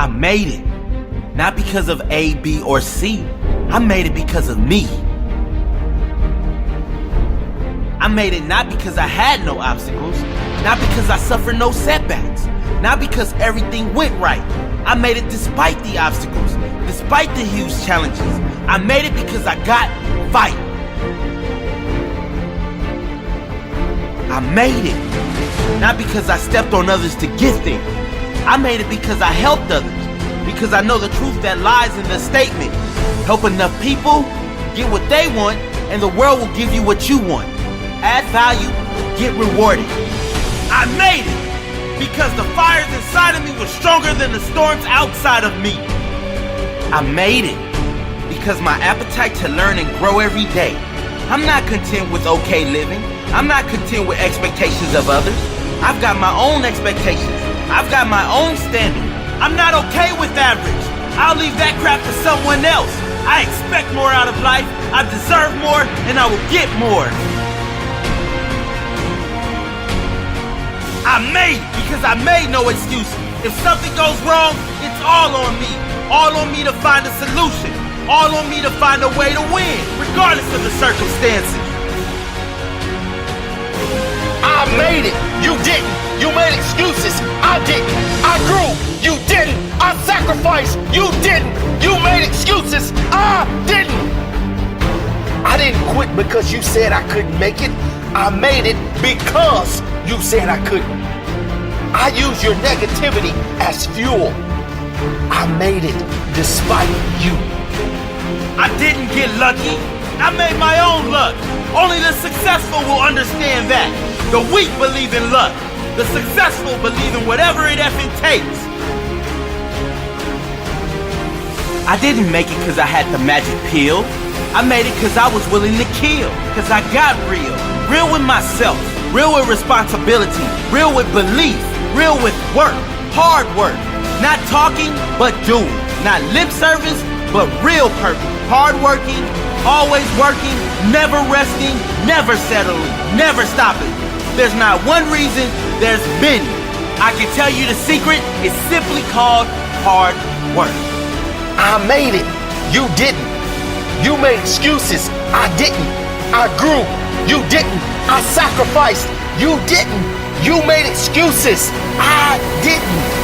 I made it. Not because of A, B, or C. I made it because of me. I made it not because I had no obstacles, not because I suffered no setbacks, not because everything went right. I made it despite the obstacles, despite the huge challenges. I made it because I got fight. I made it not because I stepped on others to get there. I made it because I helped others, because I know the truth that lies in the statement. Help enough people, get what they want, and the world will give you what you want. Add value, get rewarded. I made it because the fires inside of me were stronger than the storms outside of me. I made it because my appetite to learn and grow every day. I'm not content with okay living. I'm not content with expectations of others. I've got my own expectations. I've got my own standard. I'm not okay with average. I'll leave that crap to someone else. I expect more out of life. I deserve more, and I will get more. I made it because I made no excuse. If something goes wrong, it's all on me. All on me to find a solution. All on me to find a way to win, regardless of the circumstances. I made it. You didn't. You made excuses. I didn't. I grew. You didn't. I sacrificed. You didn't. You made excuses. I didn't. I didn't quit because you said I couldn't make it. I made it because you said I couldn't. I use your negativity as fuel. I made it despite you. I didn't get lucky. I made my own luck. Only the successful will understand that. The weak believe in luck. The successful believe in whatever it effing takes. I didn't make it because I had the magic pill. I made it because I was willing to kill. Because I got real. Real with myself. Real with responsibility. Real with belief. Real with work. Hard work. Not talking, but doing. Not lip service, but real purpose. Hard working, always working, never resting, never settling, never stopping. There's not one reason, there's many. I can tell you the secret is simply called hard work. I made it. You didn't. You made excuses. I didn't. I grew. You didn't. I sacrificed. You didn't. You made excuses. I didn't.